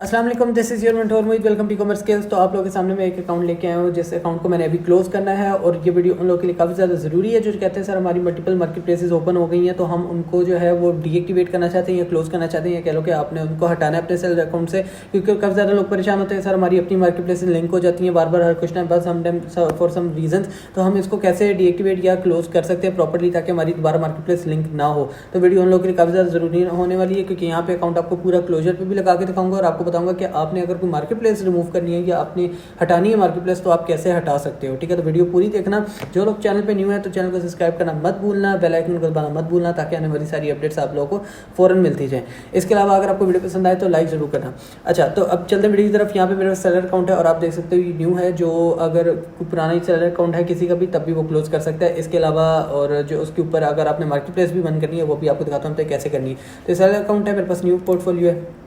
अस्सलाम वालेकुम, this is your mentor Mohit. Welcome to commerce skills. तो आप लोगों के सामने मैं एक अकाउंट लेके आया हूँ जिस अकाउंट को मैंने अभी क्लोज करना है और ये वीडियो उन लोगों के लिए काफ़ी ज़्यादा ज़रूरी है जो कहते हैं सर हमारी मल्टीपल मार्केट प्लेसेस ओपन हो गई हैं तो हम उनको जो है वो डीएक्टिवेट करना चाहते हैं या क्लोज करना चाहते हैं या कह लो कि आपने उनको हटाना है अपने सेल अकाउंट से, क्योंकि काफ़ी ज़्यादा लोग परेशान होते हैं सर हमारी अपनी मार्केट प्लेसेस लिंक हो जाती हैं बार बार हर कुछ टाइम बाद फॉर सम रीजन। तो हम इसको कैसे डीएक्टिवेट या क्लोज कर सकते हैं प्रॉपर्ली ताकि हमारी दोबारा मार्केट प्लेस लिंक ना हो। तो वीडियो उन लोगों के लिए काफ़ी ज़्यादा ज़रूरी होने वाली है क्योंकि यहाँ पे अकाउंट आपको पूरा क्लोजर पे भी लगा के दिखाऊंगा और आपको बताऊंगा कि आपने अगर कोई मार्केट प्लेस रिमूव करनी है या आपने हटानी है मार्केट प्लेस तो आप कैसे हटा सकते हो। ठीक है, तो वीडियो पूरी देखना। जो लोग चैनल पे न्यू है तो चैनल को सब्सक्राइब करना मत भूलना, बेल आइकन को दबाना मत भूलना ताकि आने वाली सारी अपडेट्स आप लोगों को फौरन मिलती जाए। इसके अलावा अगर आपको वीडियो पसंद आए तो लाइक जरूर करना। अच्छा, तो अब चलते हैं वीडियो की तरफ। यहाँ पे मेरा सेलर अकाउंट है और आप देख सकते हो ये न्यू है। जो अगर पुराना ही सेलर अकाउंट है किसी का भी तब भी वो क्लोज कर सकता है। इसके अलावा और जो उसके ऊपर अगर आपने मार्केट प्लेस भी बंद करनी है वो भी आपको दिखाता हूँ तो कैसे करनी है। तो सेलर अकाउंट है मेरे पास, न्यू पोर्टफोलियो है,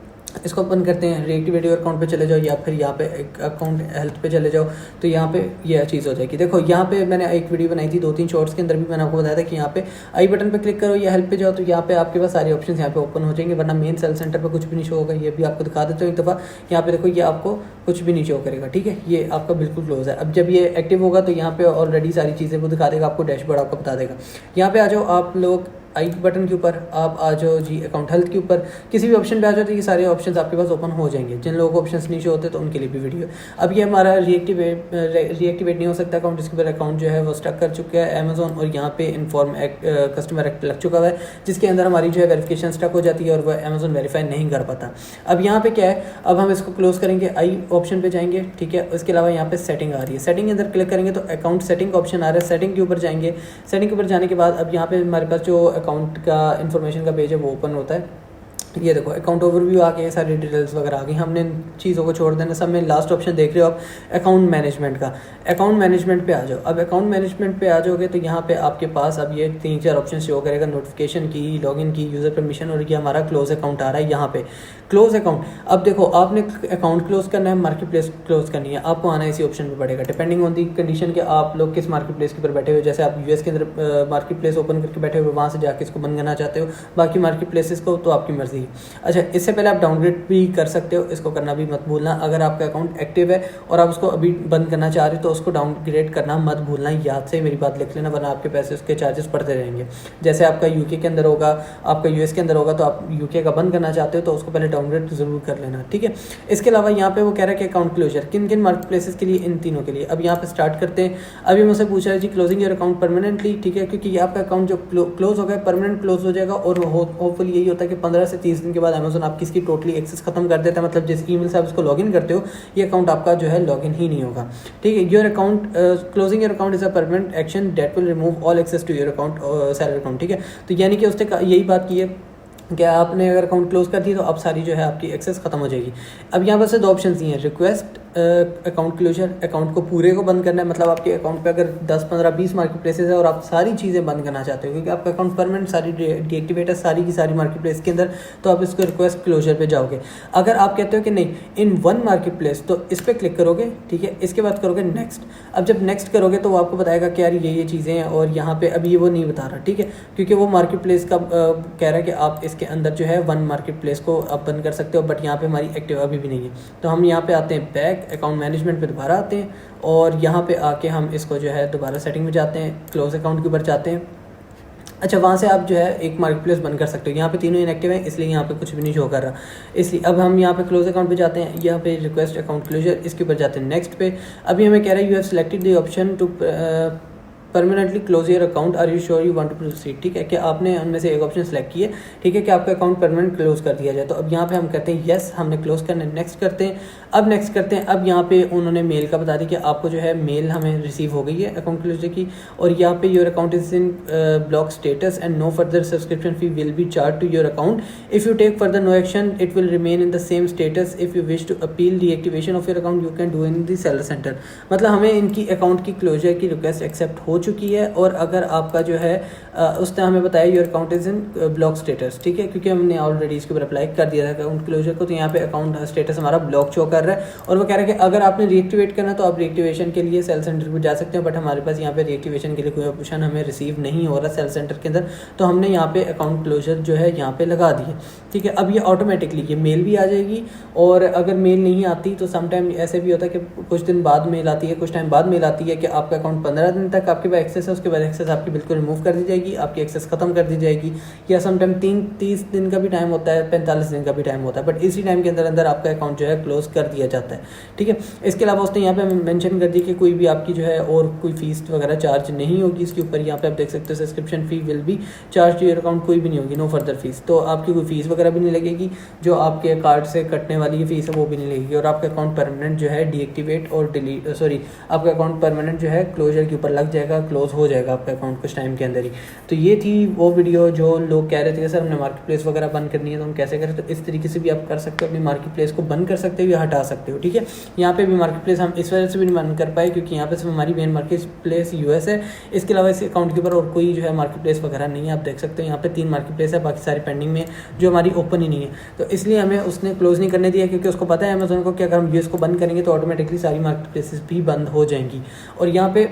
इसको ओपन करते हैं। रिएक्टिवेट योर अकाउंट पे चले जाओ या फिर यहाँ पे एक अकाउंट हेल्थ पे चले जाओ तो यहाँ पे यह चीज़ हो जाएगी। देखो यहाँ पे मैंने एक वीडियो बनाई थी 2-3 शॉर्ट्स के अंदर भी मैंने आपको बताया था कि यहाँ पे आई बटन पे क्लिक करो या हेल्प पे जाओ तो यहाँ पे आपके पास सारे ऑप्शन यहाँ पे ओपन हो जाएंगे, वरना मेन सेल सेंटर पे कुछ भी नहीं शो होगा। ये भी आपको दिखा देता हूँ एक दफ़ा। यहाँ पे देखो ये आपको कुछ भी नहीं शो करेगा। ठीक है, ये आपका बिल्कुल क्लोज है। अब जब ये एक्टिव होगा तो यहाँ पे ऑलरेडी सारी चीज़ें वो दिखा देगा, आपको डैशबोर्ड आपको बता देगा। यहाँ पे आ जाओ आप लोग आई बटन के ऊपर, आप आ जाओ जी अकाउंट हेल्थ के ऊपर, किसी भी ऑप्शन पे आ जाओ तो ये सारे ऑप्शंस आपके पास ओपन हो जाएंगे। जिन लोगों को ऑप्शंस नहीं शो होते तो उनके लिए भी वीडियो। अब ये हमारा रिएक्टिवेट नहीं हो सकता अकाउंट, जिसके ऊपर अकाउंट जो है वो स्टक कर चुका है अमेजोन और यहाँ पे इन्फॉर्म कस्टमर एक्ट लग चुका हुआ है जिसके अंदर हमारी जो है वेरिफिकेशन स्टक हो जाती है और वह अमेजोन वेरीफाई नहीं कर पाता। अब यहाँ पे क्या है, अब हम इसको क्लोज करेंगे, आई ऑप्शन पे जाएंगे। ठीक है, उसके अलावा यहाँ पे सेटिंग आ रही है, सेटिंग के अंदर क्लिक करेंगे तो अकाउंट सेटिंग का ऑप्शन आ रहा है। सेटिंग के ऊपर जाएंगे, सेटिंग के ऊपर जाने के बाद अब यहाँ पे हमारे पास जो अकाउंट का इन्फॉर्मेशन का पेज है वो ओपन होता है। ये देखो अकाउंट ओवरव्यू आ गया, सारी डिटेल्स वगैरह आ गई। हमने इन चीज़ों को छोड़ देना। सब में लास्ट ऑप्शन देख रहे हो आप अकाउंट मैनेजमेंट का, अकाउंट मैनेजमेंट पे आ जाओ। अब अकाउंट मैनेजमेंट पे आ जाओगे तो यहाँ पे आपके पास अब ये 3-4 ऑप्शन शो करेगा, नोटिफिकेशन की, लॉगिन की, यूज़र परमिशन और ये हमारा क्लोज अकाउंट आ रहा है यहाँ पे क्लोज अकाउंट। अब देखो आपने अकाउंट क्लोज करना है, मार्केट प्लेस क्लोज करनी है, आपको आना इसी ऑप्शन पे पड़ेगा डिपेंडिंग ऑन दी कंडीशन के आप लोग किस मार्केट प्लेस के ऊपर बैठे हुए। जैसे आप यूएस के अंदर मार्केट प्लेस ओपन करके बैठे हुए वहाँ से जाके इसको बंद करना चाहते हो, बाकी मार्केट प्लेसेस को तो आपकी मर्जी है। अच्छा, इससे पहले आप डाउनग्रेड भी कर सकते हो, इसको करना भी मत भूलना। अगर आपका अकाउंट एक्टिव है और आप उसको अभी बंद करना चाह रहे हो तो उसको डाउनग्रेड करना मत भूलना। याद से मेरी बात लिख लेना वरना आपके पैसे उसके चार्जेस पड़ते रहेंगे। जैसे आपका यूके के अंदर होगा, आपका यूएस के अंदर होगा तो आप यूके का बंद करना चाहते हो तो उसको पहले डाउनग्रेड जरूर कर लेना। ठीक है, इसके अलावा यहाँ पे वो कह रहा है कि अकाउंट क्लोजर किन किन मार्केट प्लेसेस के लिए, इन तीनों के लिए। अब यहाँ पे स्टार्ट करते हैं। अभी मुझसे पूछा है जी क्लोजिंग योर अकाउंट परमानेंटली। ठीक है, क्योंकि आपका अकाउंट जो क्लोज हो गया परमानेंट क्लोज हो जाएगा और होपफुली यही होता है कि 15 से 30 दिन के बाद अमेजोन आपकी इसकी टोटली एक्सेस खत्म कर देता है। मतलब जिस ईमेल से आप इसको लॉगिन करते हो ये अकाउंट आपका जो है लॉगिन ही नहीं होगा। ठीक है, your account closing your account is a permanent action that will remove all access to your account seller account. ठीक है, तो यानी कि उसने यही बात की है कि आपने अगर अकाउंट क्लोज कर दी तो अब सारी जो है आपकी एक्सेस खत्म हो जाएगी। अब यहाँ पर से 2 ऑप्शन दिए हैं, रिक्वेस्ट अकाउंट क्लोजर, अकाउंट को पूरे को बंद करना है। मतलब आपके अकाउंट पे अगर 10, 15, 20 मार्केट प्लेसेस है और आप सारी चीज़ें बंद करना चाहते हो क्योंकि आपका अकाउंट परमानेंट सारी डीएक्टिवेट है सारी की सारी मार्केट प्लेस के अंदर, तो आप इसको रिक्वेस्ट क्लोजर पे जाओगे। अगर आप कहते हो कि नहीं इन वन मार्केट प्लेस तो इस पर क्लिक करोगे। ठीक है, इसके बाद करोगे नेक्स्ट। अब जब नेक्स्ट करोगे तो वो आपको बताएगा कि यार ये चीज़ें हैं और यहाँ पे अभी वो नहीं बता रहा। ठीक है, क्योंकि वो मार्केट प्लेस का कह रहा है कि आप इसके अंदर जो है वन मार्केट प्लेस को आप बंद कर सकते हो, बट यहाँ पे हमारी एक्टिव अभी भी नहीं है। तो हम यहाँ पे आते हैं बैक अकाउंट मैनेजमेंट पे दोबारा आते हैं और यहाँ पे आके हम इसको जो है दोबारा सेटिंग में जाते हैं, क्लोज अकाउंट के ऊपर जाते हैं। अच्छा, वहाँ से आप जो है एक मार्केट प्लेस बंद कर सकते हो। यहाँ पे तीनों इनएक्टिव हैं इसलिए यहाँ पे कुछ भी नहीं शो कर रहा। इसलिए अब हम यहाँ पे क्लोज अकाउंट पे जाते हैं, यहाँ पे रिक्वेस्ट अकाउंट क्लोजर, इसके ऊपर जाते हैं नेक्स्ट पे। अभी हमें कह रहा है you have selected the option to permanently close your account, are you sure you want to proceed. ठीक है, कि आपने उनमें से एक ऑप्शन सेलेक्ट किया। ठीक है, कि आपका अकाउंट परमानेंट क्लोज कर दिया जाए। तो अब यहाँ पे हम कहते हैं येस, हमने क्लोज करना है, नेक्स्ट करते हैं। अब नेक्स्ट करते हैं। अब यहाँ पे उन्होंने मेल का बता दी कि आपको जो है मेल हमें रिसीव हो गई है अकाउंट क्लोजर की और यहाँ पे your account is in block status and no further subscription fee will be charge to your account. If you take further no action it will remain in the same status. If you wish to appeal deactivation of your account you can do in the seller center. मतलब हमें इनकी account की closure की request accept हो चुकी है, और अगर आपका जो है उसने हमें बताया your account is in block status, ठीक है, क्योंकि हमने ऑलरेडी इसके ऊपर अप्लाई कर दिया था अकाउंट क्लोजर को, तो यहाँ पे अकाउंट स्टेटस हमारा ब्लॉक शो कर रहा है। और वो कह रहा है कि अगर आपने रीएक्टिवेट करना तो आप रीएक्टिवेशन के लिए सेल सेंटर पर जा सकते हो, बट हमारे पास यहाँ पे रीएक्टिवेशन के लिए कोई ऑप्शन हमें रिसीव नहीं हो रहा सेल सेंटर के अंदर, तो हमने यहाँ पे अकाउंट क्लोजर जो है यहाँ पे लगा दी है, ठीक है। अब ये ऑटोमेटिकली ये मेल भी आ जाएगी, और अगर मेल नहीं आती तो समटाइम ऐसे भी होता है कि कुछ दिन बाद मेल आती है, कुछ टाइम बाद मेल आती है कि आपका अकाउंट 15 दिन तक आपके पास एक्सेस है, उसके बाद एक्सेस आपकी बिल्कुल रिमूव कर दी जाएगी, आपकी एक्सेस खत्म कर दी जाएगी, या समटाइम 30 दिन का भी टाइम होता है, 45 दिन का भी टाइम होता है, बट इसी टाइम के अंदर अंदर आपका अकाउंट जो है क्लोज कर दिया जाता है, ठीक है। इसके अलावा उसने यहाँ पे मेंशन कर दी कि कोई भी आपकी जो है और कोई फीस वगैरह चार्ज नहीं होगी इसके ऊपर। यहाँ पे आप देख सकते हो subscription fee will be charge to your account, कोई भी नहीं होगी, नो फर्दर फीस, तो आपकी कोई फीस वगैरह भी नहीं लगेगी, जो आपके कार्ड से कटने वाली ये फीस है वो भी नहीं लगेगी, और आपका अकाउंट परमानेंट जो है डीएक्टिवेट और डिलीट आपका अकाउंट परमानेंट जो है क्लोजर के ऊपर लग जाएगा, क्लोज हो जाएगा आपका अकाउंट कुछ टाइम के अंदर ही। तो ये थी वो वीडियो जो लोग कह रहे थे सर हमने मार्केट प्लेस वगैरह बंद करनी है तो हम कैसे करें, तो इस तरीके से भी आप कर सकते हो, अपनी मार्केट प्लेस को बंद कर सकते हो या हटा सकते हो, ठीक है। यहाँ पे भी मार्केट प्लेस हम इस वजह से भी नहीं बंद कर पाए क्योंकि यहाँ पे सिर्फ हमारी मेन मार्केट प्लेस यूएस है, इसके अलावा इस अकाउंट के ऊपर और कोई जो है मार्केट प्लेस वगैरह नहीं है। आप देख सकते हो यहाँ पे 3 मार्केट प्लेस है, बाकी सारी पेंडिंग में जो हमारी ओपन ही नहीं है, तो इसलिए हमें उसने क्लोज नहीं करने दिया क्योंकि उसको पता है अमेज़न को कि अगर हम यूएस को बंद करेंगे तो ऑटोमेटिकली सारी मार्केट प्लेसेस भी बंद हो जाएंगी, और यहाँ पे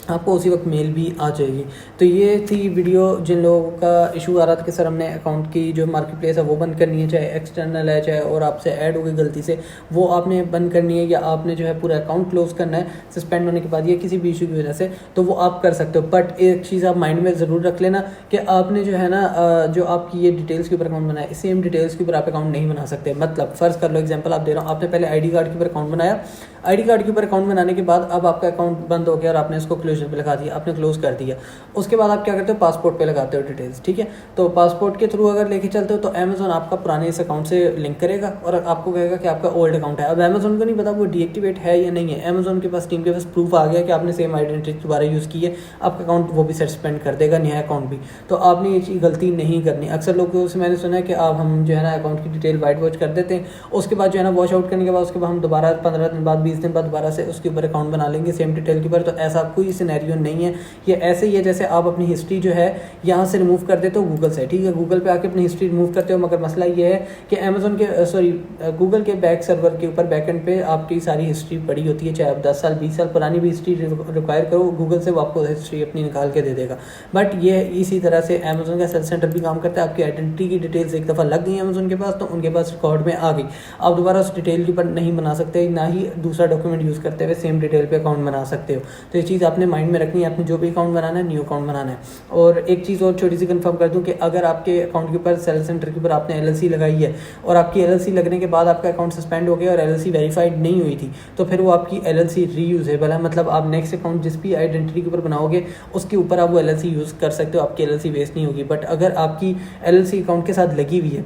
आपको उसी वक्त मेल भी आ जाएगी। तो ये थी वीडियो जिन लोगों का इशू आ रहा था कि सर हमने अकाउंट की जो मार्केट प्लेस है वो बंद करनी है, चाहे एक्सटर्नल है चाहे और आपसे ऐड हो गई गलती से, वो आपने बंद करनी है, या आपने जो है पूरा अकाउंट क्लोज करना है सस्पेंड होने के बाद या किसी भी इशू की वजह से, तो वो आप कर सकते हो। बट एक चीज़ आप माइंड में ज़रूर रख लेना कि आपने जो है ना जो आपकी ये डिटेल्स के ऊपर अकाउंट बनाया, सेम डिटेल्स के ऊपर आप अकाउंट नहीं बना सकते। मतलब फ़र्ज़ कर लो, एग्जाम्पल आप दे रहा हूँ, आपने पहले आई कार्ड के ऊपर अकाउंट बनाया, आई कार्ड के ऊपर अकाउंट बनाने के बाद अब आपका अकाउंट बंद हो गया और आपने इसको क्लोजर पे लगा दिया, आपने क्लोज कर दिया, उसके बाद आप क्या करते हो, पासपोर्ट पे लगाते हो डिटेल्स, ठीक है। तो पासपोर्ट के थ्रू अगर लेके चलते हो तो अमेज़न आपका पुराने इस अकाउंट से लिंक करेगा और आपको कहेगा कि आपका ओल्ड अकाउंट है। अब अमेज़न को नहीं पता वो डीएक्टिवेट है या नहीं है, अमेज़न के पास टीम के पास प्रूफ आ गया कि आपने सेम आइडेंटिटी दोबारा यूज़ की है, आपका अकाउंट वो भी सस्पेंड कर देगा, नया अकाउंट भी। तो आपने ये चीज़ गलती नहीं करनी। अक्सर लोगों से मैंने सुना है कि आप हम जो है ना अकाउंट की डिटेल वाइट वॉच कर देते हैं, उसके बाद जो है ना वॉश आउट करने के बाद उसके बाद हम दोबारा 15 दिन बाद 20 दिन बाद दोबारा से उसके ऊपर अकाउंट बना लेंगे सेम डिटेल के ऊपर। तो ऐसा कोई सिनेरियो नहीं है, ये ऐसे ही है जैसे आप अपनी हिस्ट्री जो है यहाँ से रिमूव कर देते हो गूगल से, ठीक है, गूगल पे आके अपनी हिस्ट्री रिमूव करते हो, मगर मसला ये है कि अमेज़न के गूगल के बैक सर्वर के ऊपर बैकएंड पे आपकी सारी हिस्ट्री पड़ी होती है, चाहे आप 10 साल 20 साल पुरानी भी हिस्ट्री रिक्वायर करो गूगल से, वो आपको हिस्ट्री अपनी निकाल के दे देगा। बट ये इसी तरह से अमेज़न का सेल सेंटर भी काम करता है, आपकी आइडेंटिटी की डिटेल्स एक दफ़ा लग गई अमेज़न के पास तो उनके पास रिकॉर्ड में आ गई, आप दोबारा उस डिटेल के ऊपर नहीं बना सकते, ना ही दूसरा डॉक्यूमेंट यूज़ करते हुए सेम डिटेल पे अकाउंट बना सकते हो। तो ये चीज़ आपने माइंड में रखनी है, आपने जो भी अकाउंट बनाना है न्यू अकाउंट बनाना है। और एक चीज़ और छोटी सी कंफर्म कर दूं कि अगर आपके अकाउंट के ऊपर सेल सेंटर के ऊपर आपने एलएलसी लगाई है और आपकी एलएलसी लगने के बाद आपका अकाउंट सस्पेंड हो गया और एलएलसी वेरीफाइड नहीं हुई थी, तो फिर वो आपकी एलएलसी रीयूजेबल है। मतलब आप नेक्स्ट अकाउंट जिस भी आइडेंटिटी के ऊपर बनाओगे उसके ऊपर आप वो एलएलसी यूज़ कर सकते हो, आपकी एलएलसी वेस्ट नहीं होगी। बट अगर आपकी एलएलसी अकाउंट के साथ लगी हुई है,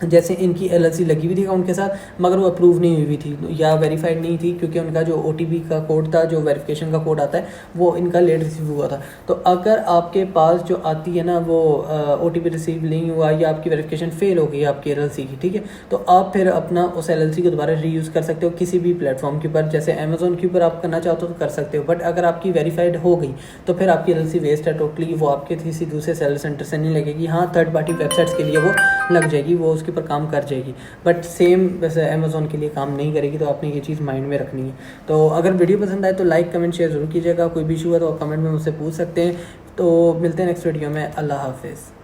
जैसे इनकी एलएलसी लगी हुई थी अकाउंट के साथ मगर वो अप्रूव नहीं हुई थी या वेरीफाइड नहीं थी क्योंकि उनका जो ओटीपी का कोड था, जो वेरिफिकेशन का कोड आता है, वो इनका लेट रिसीव हुआ था। तो अगर आपके पास जो आती है ना वो ओटीपी रिसीव नहीं हुआ या आपकी वेरिफिकेशन फेल हो गई आपकी एलएलसी की, ठीक है, तो आप फिर अपना उस एलएलसी को दोबारा रीयूज़ कर सकते हो किसी भी प्लेटफॉर्म के ऊपर। जैसे अमेज़न के ऊपर आप करना चाहते हो तो कर सकते हो, बट अगर आपकी वेरीफाइड हो गई तो फिर आपकी एलएलसी वेस्ट है टोटली, वो आपके किसी दूसरे सेल सेंटर से नहीं लगेगी। हाँ, थर्ड पार्टी वेबसाइट्स के लिए वो लग जाएगी, वो उसके ऊपर काम कर जाएगी, बट सेम वैसे अमेज़न के लिए काम नहीं करेगी। तो आपने ये चीज़ माइंड में रखनी है। तो अगर वीडियो पसंद आए तो लाइक कमेंट शेयर ज़रूर कीजिएगा। कोई भी इशू है तो आप कमेंट में मुझसे पूछ सकते हैं। तो मिलते हैं नेक्स्ट वीडियो में। अल्लाह हाफिज़।